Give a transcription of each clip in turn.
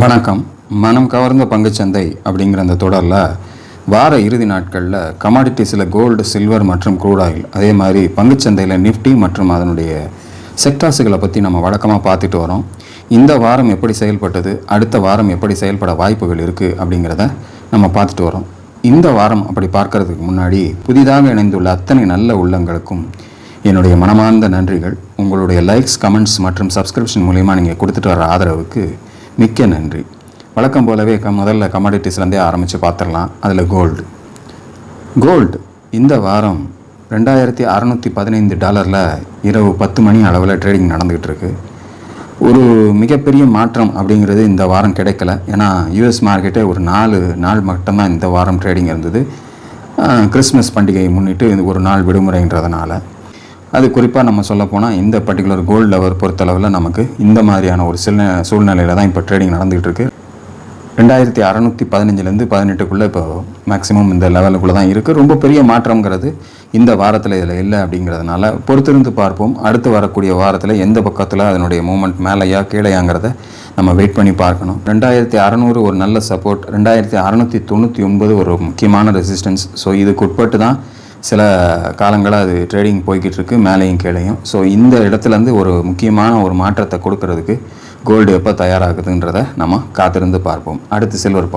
வணக்கம். மனம் கவர்ந்த பங்குச்சந்தை அப்படிங்கிற அந்த தொடரில் வார இறுதி நாட்களில் கமாடிட்டிஸில் கோல்டு, சில்வர் மற்றும் க்ரூட் ஆயில், அதே மாதிரி பங்குச்சந்தையில் நிஃப்டி மற்றும் அதனுடைய செக்டார்ஸுகளை பற்றி நம்ம வழக்கமாக பார்த்துட்டு வரோம். இந்த வாரம் எப்படி செயல்பட்டது, அடுத்த வாரம் எப்படி செயல்பட வாய்ப்புகள் இருக்குது அப்படிங்கிறத நம்ம பார்த்துட்டு வரோம். இந்த வாரம் அப்படி பார்க்கறதுக்கு முன்னாடி புதிதாக இணைந்துள்ள அத்தனை நல்ல உள்ளங்களுக்கும் என்னுடைய மனமார்ந்த நன்றிகள். உங்களுடைய லைக்ஸ், கமெண்ட்ஸ் மற்றும் சப்ஸ்கிரிப்ஷன் மூலிமா நீங்கள் கொடுத்துட்டு வர ஆதரவுக்கு மிக்க நன்றி. வழக்கம் போலவே முதல்ல கமாடிட்டிஸ்லேருந்தே ஆரம்பித்து பார்த்துடலாம். அதில் கோல்டு இந்த வாரம் $2615 இரவு 10 மணி அளவில் ட்ரேடிங் நடந்துக்கிட்டு இருக்கு. ஒரு மிகப்பெரிய மாற்றம் அப்படிங்கிறது இந்த வாரம் கிடைக்கல. ஏன்னா யூஎஸ் மார்க்கெட்டே ஒரு 4 நாள் மட்டும்தான் இந்த வாரம் ட்ரேடிங் இருந்தது. கிறிஸ்மஸ் பண்டிகையை முன்னிட்டு ஒரு நாள் விடுமுறைன்றதுனால. அது குறிப்பாக நம்ம சொல்லப்போனால் இந்த பர்டிகுலர் கோல்டு லெவர் பொறுத்தளவில் நமக்கு இந்த மாதிரியான ஒரு சூழ்நிலையில் தான் இப்போ ட்ரேடிங் நடந்துகிட்டு இருக்குது. 2615 18 இப்போ மேக்ஸிமம் இந்த லெவலுக்குள்ளே தான் இருக்குது. ரொம்ப பெரிய மாற்றங்கிறது இந்த வாரத்தில் இதில் இல்லை அப்படிங்கிறதுனால பொறுத்திருந்து பார்ப்போம். அடுத்து வரக்கூடிய வாரத்தில் எந்த பக்கத்தில் அதனுடைய மூமெண்ட் மேலேயா கீழையாங்கிறத நம்ம வெயிட் பண்ணி பார்க்கணும். 2600 ஒரு நல்ல சப்போர்ட், 2699 ஒரு முக்கியமான ரெசிஸ்டன்ஸ். ஸோ இதுக்கு உட்பட்டு தான் சில காலங்களாக அது ட்ரேடிங் போய்கிட்டு இருக்குது, மேலேயும் கீழையும். ஸோ இந்த இடத்துலேருந்து ஒரு முக்கியமான ஒரு மாற்றத்தை கொடுக்கறதுக்கு கோல்டு எப்போ தயாராகுதுன்றதை நம்ம காத்திருந்து பார்ப்போம். அடுத்து சில்வர்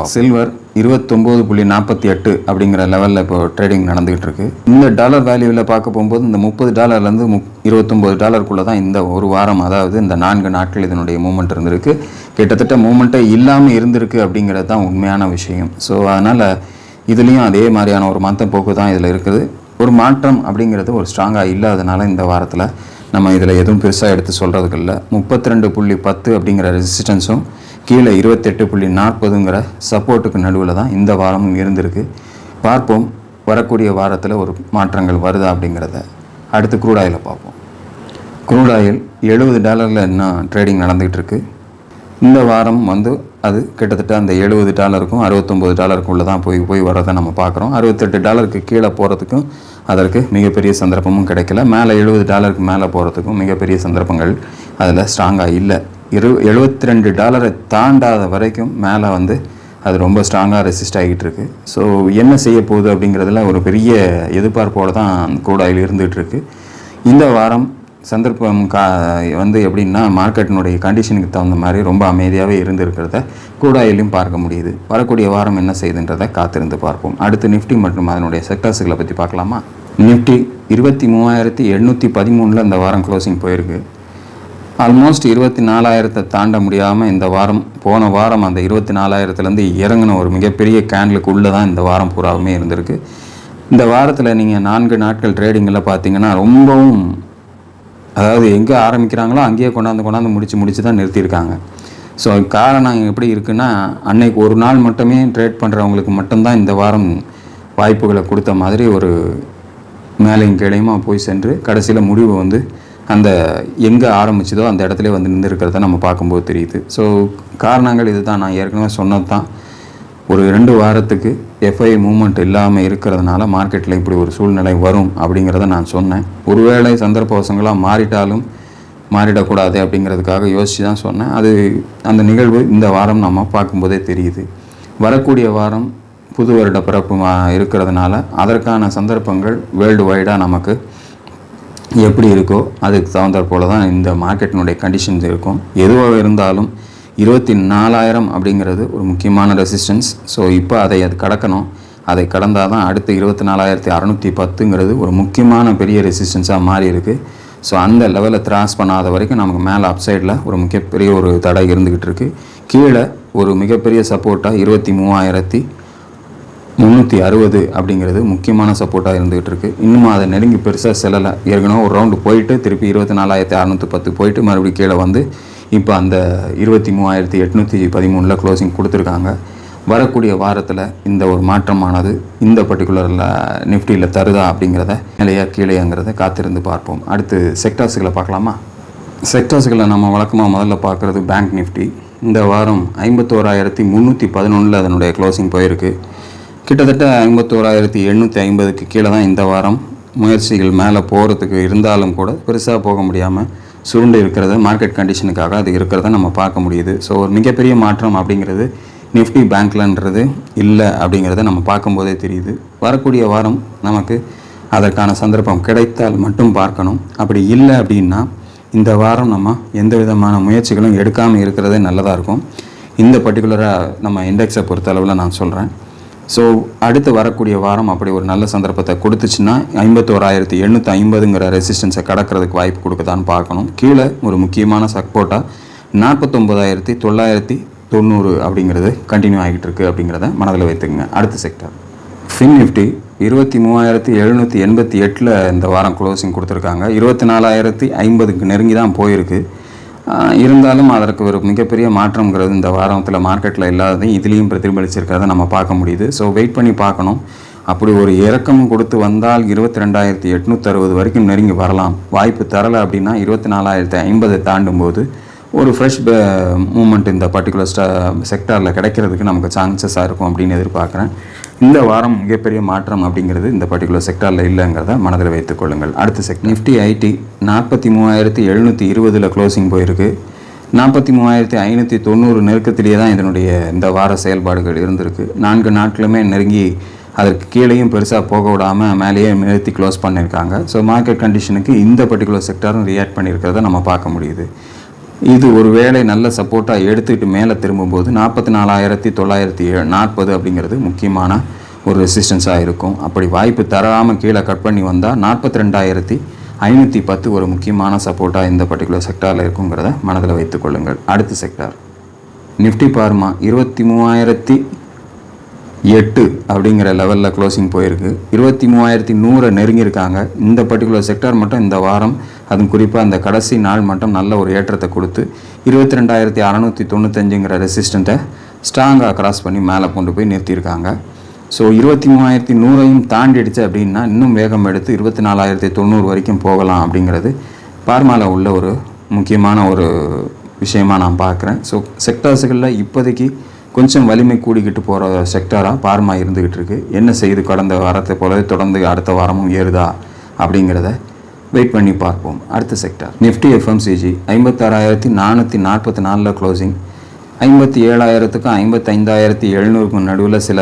29.48 அப்படிங்கிற லெவலில் இப்போ ட்ரேடிங் நடந்துகிட்டு இருக்கு. இந்த டாலர் வேல்யூவில் பார்க்க போகும்போது இந்த $30 $29 தான் இந்த ஒரு வாரம், அதாவது இந்த 4 நாட்கள் இதனுடைய மூமெண்ட் இருந்திருக்கு. கிட்டத்தட்ட மூமெண்ட்டே இல்லாமல் இருந்திருக்கு அப்படிங்கிறது தான் உண்மையான விஷயம். ஸோ அதனால் இதுலேயும் அதே மாதிரியான ஒரு மாற்ற போக்கு தான் இதில் இருக்குது. ஒரு மாற்றம் அப்படிங்கிறது ஒரு ஸ்ட்ராங்காக இல்லாதனால இந்த வாரத்தில் நம்ம இதில் எதுவும் பெருசாக எடுத்து சொல்கிறதுக்கு இல்லை. 32.10 அப்படிங்கிற ரெசிஸ்டன்ஸும் கீழே 28.40ங்கிற சப்போர்ட்டுக்கு நடுவில் தான் இந்த வாரமும் இருந்திருக்கு. பார்ப்போம் வரக்கூடிய வாரத்தில் ஒரு மாற்றங்கள் வருதா அப்படிங்கிறத. அடுத்து க்ரூட் ஆயிலை பார்ப்போம். க்ரூட் ஆயில் $70 இன்னும் ட்ரேடிங் நடந்துகிட்டு இருக்கு. இந்த வாரம் அது கிட்டத்தட்ட அந்த $70க்கும் $69 தான் போய் வரதை நம்ம பார்க்குறோம். $68 கீழே போகிறதுக்கும் அதற்கு மிகப்பெரிய சந்தர்ப்பமும் கிடைக்கல. மேலே $70 மேலே போகிறதுக்கும் மிகப்பெரிய சந்தர்ப்பங்கள் அதில் ஸ்ட்ராங்காக இல்லை. $72 தாண்டாத வரைக்கும் மேலே அது ரொம்ப ஸ்ட்ராங்காக ரெசிஸ்ட் ஆகிட்டு இருக்கு. ஸோ என்ன செய்ய போகுது அப்படிங்கிறதுல ஒரு பெரிய எதிர்பார்ப்போடு தான் க்ரூட் ஆயில் இருந்துகிட்ருக்கு. இந்த வாரம் சந்தர்ப்பம் எப்படின்னா மார்க்கெட்டினுடைய கண்டிஷனுக்கு தகுந்த மாதிரி ரொம்ப அமைதியாகவே இருந்திருக்கிறத க்ரூட் ஆயிலையும் பார்க்க முடியுது. வரக்கூடிய வாரம் என்ன செய்யுதுன்றதை காத்திருந்து பார்ப்போம். அடுத்து நிஃப்டி மற்றும் அதனுடைய செக்டர்ஸுகளை பற்றி பார்க்கலாமா. நிஃப்டி 23,813 இந்த வாரம் க்ளோசிங் போயிருக்கு. ஆல்மோஸ்ட் 24,000 தாண்ட முடியாமல் இந்த வாரம், போன வாரம் அந்த 24,000 இறங்கின ஒரு மிகப்பெரிய கேண்டலுக்கு உள்ளே தான் இந்த வாரம் பூராவுமே இருந்திருக்கு. இந்த வாரத்தில் நீங்கள் 4 நாட்கள் ட்ரேடிங்கில் பார்த்தீங்கன்னா ரொம்பவும், அதாவது எங்கே ஆரம்பிக்கிறாங்களோ அங்கேயே கொண்டாந்து முடிச்சு தான் நிறுத்தியிருக்காங்க. ஸோ காரணம் எப்படி இருக்குன்னா, அன்னைக்கு ஒரு நாள் மட்டுமே ட்ரேட் பண்ணுறவங்களுக்கு மட்டும்தான் இந்த வாரம் வாய்ப்புகளை கொடுத்த மாதிரி ஒரு மேலையும் கீழையுமா போய் சென்று கடைசியில் முடிவு அந்த எங்கே ஆரம்பிச்சதோ அந்த இடத்துல நின்றுருக்கிறத நம்ம பார்க்கும்போது தெரியுது. ஸோ காரணங்கள் இது தான். நான் ஏற்கனவே சொன்னது தான். ஒரு 2 வாரத்துக்கு எஃப்ஐ மூமெண்ட் இல்லாமல் இருக்கிறதுனால மார்க்கெட்டில் இப்படி ஒரு சூழ்நிலை வரும் அப்படிங்கிறத நான் சொன்னேன். ஒருவேளை சந்தர்ப்பவசங்களாக மாறிடக்கூடாது அப்படிங்கிறதுக்காக யோசித்து தான் சொன்னேன். அந்த நிகழ்வு இந்த வாரம் நம்ம பார்க்கும்போதே தெரியுது. வரக்கூடிய வாரம் புது வருட பிறப்பு இருக்கிறதுனால அதற்கான சந்தர்ப்பங்கள் வேர்ல்டு வைடாக நமக்கு எப்படி இருக்கோ அதுக்கு தகுந்த போல தான் இந்த மார்க்கெட்டினுடைய கண்டிஷன்ஸ் இருக்கும். எதுவாக இருந்தாலும் 24,000 அப்படிங்கிறது ஒரு முக்கியமான ரெசிஸ்டன்ஸ். ஸோ இப்போ அது கடக்கணும். அதை கடந்தால் தான் அடுத்து 24,610ங்கிறது ஒரு முக்கியமான பெரிய ரெசிஸ்டன்ஸாக மாறி இருக்குது. ஸோ அந்த லெவலில் த்ராஸ் பண்ணாத வரைக்கும் நமக்கு மேலே அப்சைடில் ஒரு மிகப்பெரிய ஒரு தடை இருந்துக்கிட்டு இருக்குது. கீழே ஒரு மிகப்பெரிய சப்போர்ட்டாக 23,360 அப்படிங்கிறது முக்கியமான சப்போர்ட்டாக இருந்துகிட்டு இருக்குது. இன்னும் அதை நெருங்கி பெருசாக செல்லலை. ஏற்கனவே ஒரு ரவுண்டு போயிட்டு திருப்பி 24,610 போயிட்டு மறுபடியும் கீழே இப்போ அந்த 23,813 க்ளோசிங் கொடுத்துருக்காங்க. வரக்கூடிய வாரத்தில் இந்த ஒரு மாற்றமானது இந்த பர்டிகுலரில் நிஃப்டியில் தருதா அப்படிங்கிறத, நிலையா கீழேங்கிறத காத்திருந்து பார்ப்போம். அடுத்து செக்டார்ஸுகளை பார்க்கலாமா. செக்டார்ஸுகளை நம்ம வழக்கமாக முதல்ல பார்க்குறது பேங்க் நிஃப்டி. இந்த வாரம் 51,311 அதனுடைய க்ளோசிங் போயிருக்கு. கிட்டத்தட்ட 51,850க்கு கீழே தான் இந்த வாரம் முயற்சிகள் மேலே போகிறதுக்கு இருந்தாலும் கூட பெருசாக போக முடியாமல் சுருண்டு இருக்கிறத மார்க்கெட் கண்டிஷனுக்காக அது இருக்கிறத நம்ம பார்க்க முடியுது. ஸோ ஒரு மிகப்பெரிய மாற்றம் அப்படிங்கிறது நிஃப்டி பேங்க்லன்றது இல்லை அப்படிங்கிறத நம்ம பார்க்கும்போதே தெரியுது. வரக்கூடிய வாரம் நமக்கு அதற்கான சந்தர்ப்பம் கிடைத்தால் மட்டும் பார்க்கணும். அப்படி இல்லை அப்படின்னா இந்த வாரம் நம்ம எந்த விதமான முயற்சிகளும் எடுக்காமல் இருக்கிறதே நல்லதாக இருக்கும். இந்த பர்டிகுலராக நம்ம இண்டெக்ஸை பொறுத்தளவில் நான் சொல்கிறேன். ஸோ அடுத்து வரக்கூடிய வாரம் அப்படி ஒரு நல்ல சந்தர்ப்பத்தை கொடுத்துச்சுன்னா 51,850ங்கிற ரெசிஸ்டன்ஸை கடக்கிறதுக்கு வாய்ப்பு கொடுக்குதான்னு பார்க்கணும். கீழே ஒரு முக்கியமான சப்போர்ட்டாக 49,990 அப்படிங்கிறது கண்டினியூ ஆகிட்டு இருக்குது அப்படிங்கிறத மனதில் வைத்துக்குங்க. அடுத்த செக்டர் ஃபின் நிஃப்டி 23,788 இந்த வாரம் க்ளோசிங் கொடுத்துருக்காங்க. 24,050க்கு நெருங்கி தான் போயிருக்கு. இருந்தாலும் அதற்கு ஒரு மிகப்பெரிய மாற்றம்ங்கிறது இந்த வாரத்தில் மார்க்கெட்டில் இல்லாததையும் இதுலேயும் பிரதிபலிச்சிருக்கிறத நம்ம பார்க்க முடியுது. ஸோ வெயிட் பண்ணி பார்க்கணும். அப்படி ஒரு இறக்கம் கொடுத்து வந்தால் 22,860 வரைக்கும் நெருங்கி வரலாம். வாய்ப்பு தரலை அப்படின்னா 24,050 தாண்டும் போது ஒரு ஃப்ரெஷ் மூமெண்ட் இந்த பர்டிகுலர் செக்டாரில் கிடைக்கிறதுக்கு நமக்கு சான்சஸாக இருக்கும் அப்படின்னு எதிர்பார்க்குறேன். இந்த வாரம் மிகப்பெரிய மாற்றம் அப்படிங்கிறது இந்த பர்டிகுலர் செக்டாரில் இல்லைங்கிறத மனதில் வைத்துக்கொள்ளுங்கள். அடுத்த செக்டர் நிஃப்டி ஐடி 43,720 க்ளோசிங் போயிருக்கு. 43,590 நெருக்கத்திலேயே தான் இதனுடைய இந்த வார செயல்பாடுகள் இருந்திருக்கு. 4 நாட்களுமே நெருங்கி அதற்கு கீழேயும் பெருசாக போக விடாமல் மேலேயே நிறுத்தி க்ளோஸ் பண்ணியிருக்காங்க. ஸோ மார்க்கெட் கண்டிஷனுக்கு இந்த பர்டிகுலர் செக்டாரும் ரியாக்ட் பண்ணியிருக்கிறத நம்ம பார்க்க முடியுது. இது ஒரு வேளை நல்ல சப்போர்ட்டாக எடுத்துக்கிட்டு மேலே திரும்பும்போது 44,940 அப்படிங்கிறது முக்கியமான ஒரு ரெசிஸ்டன்ஸாக இருக்கும். அப்படி வாய்ப்பு தராமல் கீழே கட் பண்ணி வந்தால் 42,510 ஒரு முக்கியமான சப்போர்ட்டாக இந்த பர்டிகுலர் செக்டாரில் இருக்குங்கிறத மனதில் வைத்துக்கொள்ளுங்கள். அடுத்த செக்டார் நிஃப்டி பார்மா 23,008 அப்படிங்கிற லெவலில் க்ளோசிங் போயிருக்கு. 23,100 நெருங்கியிருக்காங்க. இந்த பர்டிகுலர் செக்டார் மட்டும் இந்த வாரம் அதுவும் குறிப்பாக அந்த கடைசி நாள் மட்டும் நல்ல ஒரு ஏற்றத்தை கொடுத்து 22,695ங்கிற ரெசிஸ்டண்ட்டை ஸ்ட்ராங்காக கிராஸ் பண்ணி மேலே கொண்டு போய் நிறுத்தியிருக்காங்க. ஸோ 23,100ஐயும் தாண்டிடுச்சு அப்படின்னா இன்னும் வேகம் எடுத்து 24,090 வரைக்கும் போகலாம் அப்படிங்கிறது பார்மாவில் உள்ள ஒரு முக்கியமான ஒரு விஷயமாக நான் பார்க்குறேன். ஸோ செக்டார்ஸுகளில் இப்போதைக்கு கொஞ்சம் வலிமை கூடிக்கிட்டு போகிற செக்டாராக பார்மா இருந்துக்கிட்டு இருக்குது. என்ன செய்து கடந்த வாரத்தை போலவே தொடர்ந்து அடுத்த வாரமும் ஏறுதா அப்படிங்கிறத வெயிட் பண்ணி பார்ப்போம். அடுத்த செக்டார் நிஃப்டி எஃப்எம்சிஜி 56,444 க்ளோசிங். 57,000க்கும் 55,700க்கும் நடுவில் சில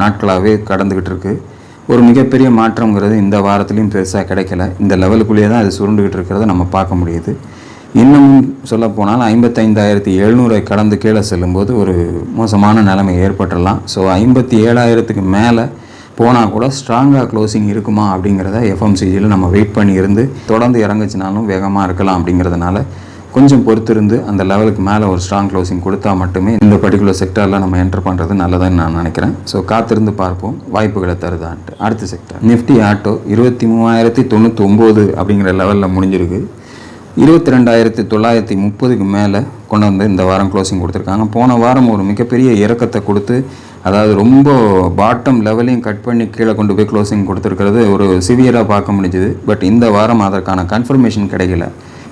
நாட்களாகவே கடந்துக்கிட்டு இருக்குது. ஒரு மிகப்பெரிய மாற்றங்கிறது இந்த வாரத்துலேயும் பெருசாக கிடைக்கல. இந்த லெவலுக்குள்ளேயே தான் அது சுருண்டுக்கிட்டு இருக்கிறத நம்ம பார்க்க முடியுது. இன்னமும் சொல்லப்போனால் 55,700 கடந்து கீழே செல்லும்போது ஒரு மோசமான நிலைமை ஏற்பட்டுடலாம். ஸோ 57,000க்கு மேலே போனால் கூட ஸ்ட்ராங்காக க்ளோசிங் இருக்குமா அப்படிங்கிறத எஃப்எம்சிஜியில் நம்ம வெயிட் பண்ணி இருந்து தொடர்ந்து இறங்குச்சினாலும் வேகமாக இருக்கலாம். அப்படிங்கிறதுனால கொஞ்சம் பொறுத்திருந்து அந்த லெவலுக்கு மேலே ஒரு ஸ்ட்ராங் க்ளோசிங் கொடுத்தா மட்டுமே இந்த பர்டிகுலர் செக்டாரில் நம்ம என்டர் பண்ணுறது நல்லதுன்னு நான் நினைக்கிறேன். ஸோ காத்திருந்து பார்ப்போம் வாய்ப்புகளை தருதான்ட்டு. அடுத்த செக்டார் நிஃப்டி ஆட்டோ 23,099 அப்படிங்கிற லெவலில் முடிஞ்சிருக்கு. 22,930க்கு மேலே கொண்டு வந்து இந்த வாரம் க்ளோசிங் கொடுத்துருக்காங்க. போன வாரம் ஒரு மிகப்பெரிய இறக்கத்தை கொடுத்து அதாவது ரொம்ப பாட்டம் லெவலையும் கட் பண்ணி கீழே கொண்டு போய் க்ளோசிங் கொடுத்துருக்கிறது ஒரு சிவியராக பார்க்க முடிஞ்சுது. பட் இந்த வாரம் அதற்கான கன்ஃபர்மேஷன் கிடைக்கல.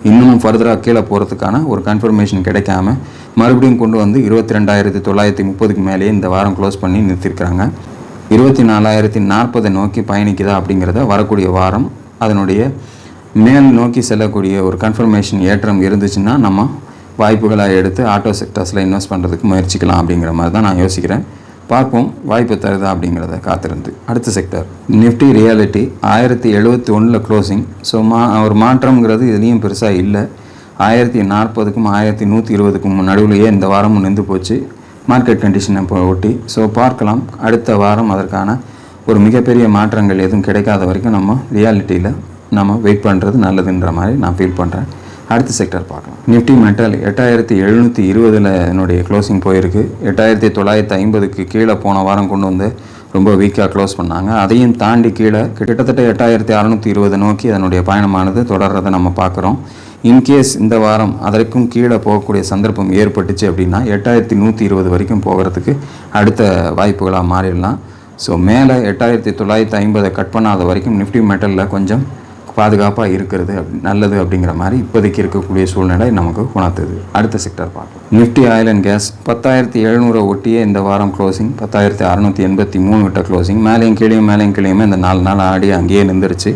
இன்னும் ஃபர்தராக கீழே போகிறதுக்கான ஒரு கன்ஃபர்மேஷன் கிடைக்காம மறுபடியும் கொண்டு வந்து 22,930க்கு மேலேயே இந்த வாரம் க்ளோஸ் பண்ணி நிறுத்திருக்கிறாங்க. 24,040 நோக்கி பயணிக்குதா அப்படிங்கிறத வரக்கூடிய வாரம் அதனுடைய மேல் நோக்கி செல்லக்கூடிய ஒரு கன்ஃபர்மேஷன் ஏற்றம் இருந்துச்சுன்னா நம்ம வாய்ப்புகளை எடுத்து ஆட்டோ செக்டர்ஸில் இன்வெஸ்ட் பண்ணுறதுக்கு முயற்சிக்கலாம் அப்படிங்கிற மாதிரி தான் நான் யோசிக்கிறேன். பார்ப்போம் வாய்ப்பு தருதா அப்படிங்கிறத காத்திருந்து. அடுத்த sector Nifty reality 1071 closing. So ஒரு மாற்றம்ங்கிறது இதுலேயும் பெருசாக இல்லை. 1040க்கும் 1120க்கும் நடுவிலேயே இந்த வாரமும் நின்று போச்சு மார்க்கெட் கண்டிஷனை ஒட்டி. ஸோ பார்க்கலாம் அடுத்த வாரம் அதற்கான ஒரு மிகப்பெரிய மாற்றங்கள் எதுவும் கிடைக்காத வரைக்கும் நம்ம ரியாலிட்டியில் நம்ம வெயிட் பண்ணுறது நல்லதுன்ற மாதிரி நான் ஃபீல் பண்ணுறேன். அடுத்த செக்டர் பார்க்கலாம். நிஃப்டி மெட்டல் 8,720 என்னுடைய க்ளோசிங் போயிருக்கு. 8,950க்கு கீழே போன வாரம் கொண்டு வந்து ரொம்ப வீக்காக க்ளோஸ் பண்ணாங்க. அதையும் தாண்டி கீழே கிட்டத்தட்ட 8,620 நோக்கி அதனுடைய பயணமானது தொடர்றதை நம்ம பார்க்குறோம். இன்கேஸ் இந்த வாரம் அதற்கும் கீழே போகக்கூடிய சந்தர்ப்பம் ஏற்பட்டுச்சு அப்படின்னா 8,120 வரைக்கும் போகிறதுக்கு அடுத்த வாய்ப்புகளாக மாறிடலாம். ஸோ மேலே 8,950 கட் பண்ணாத வரைக்கும் நிஃப்டி மெட்டலில் கொஞ்சம் பாதுகாப்பாக இருக்கிறது நல்லது அப்படிங்கிற மாதிரி இப்போதைக்கு இருக்கக்கூடிய சூழ்நிலை நமக்கு உணர்த்துது. அடுத்த செக்டர் பார்க்கலாம். நிஃப்டி ஆயில் அண்ட் கேஸ் 10,700 ஒட்டியே இந்த வாரம் க்ளோசிங். 10,683 விட்ட க்ளோசிங். மேலேயும் கீழேயுமே இந்த 4 நாள் ஆடி அங்கேயே நின்றுருச்சு.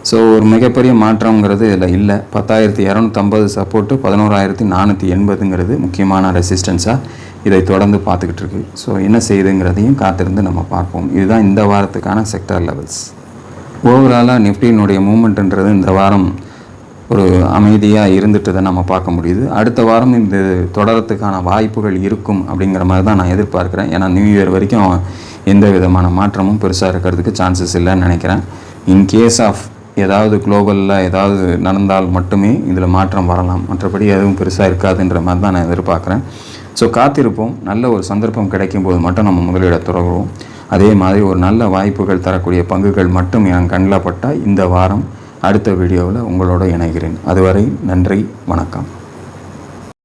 ஸோ ஒரு மிகப்பெரிய மாற்றங்கிறது இதில் இல்லை. 10,250 சப்போர்ட்டு, 11,480ங்கிறது முக்கியமான ரெசிஸ்டன்ஸாக இதை தொடர்ந்து பார்த்துக்கிட்டு இருக்கு. ஸோ என்ன செய்யுதுங்கிறதையும் காத்திருந்து நம்ம பார்ப்போம். இதுதான் இந்த வாரத்துக்கான செக்டார் லெவல்ஸ். ஓவராலாக நிஃப்டியினுடைய மூமெண்ட்டுன்றது இந்த வாரம் ஒரு அமைதியாக இருந்துட்டு தான் நம்ம பார்க்க முடியுது. அடுத்த வாரம் இந்த தொடரத்துக்கான வாய்ப்புகள் இருக்கும் அப்படிங்கிற மாதிரி தான் நான் எதிர்பார்க்குறேன். ஏன்னா நியூ இயர் வரைக்கும் எந்த விதமான மாற்றமும் பெருசாக இருக்கிறதுக்கு சான்சஸ் இல்லைன்னு நினைக்கிறேன். இன் கேஸ் ஆஃப் ஏதாவது குளோபலில் ஏதாவது நடந்தால் மட்டுமே இதில் மாற்றம் வரலாம், மற்றபடி எதுவும் பெருசாக இருக்காதுன்ற மாதிரி தான் நான் எதிர்பார்க்குறேன். ஸோ காத்திருப்போம். நல்ல ஒரு சந்தர்ப்பம் கிடைக்கும் போது மட்டும் நம்ம முதலீட தொடங்குவோம். அதே மாதிரி ஒரு நல்ல வாய்ப்புகள் தரக்கூடிய பங்குகள் மட்டும் என் கண்ணில் பட்டால் இந்த வாரம் அடுத்த வீடியோவில் உங்களோட இணைகிறேன். அதுவரை நன்றி, வணக்கம்.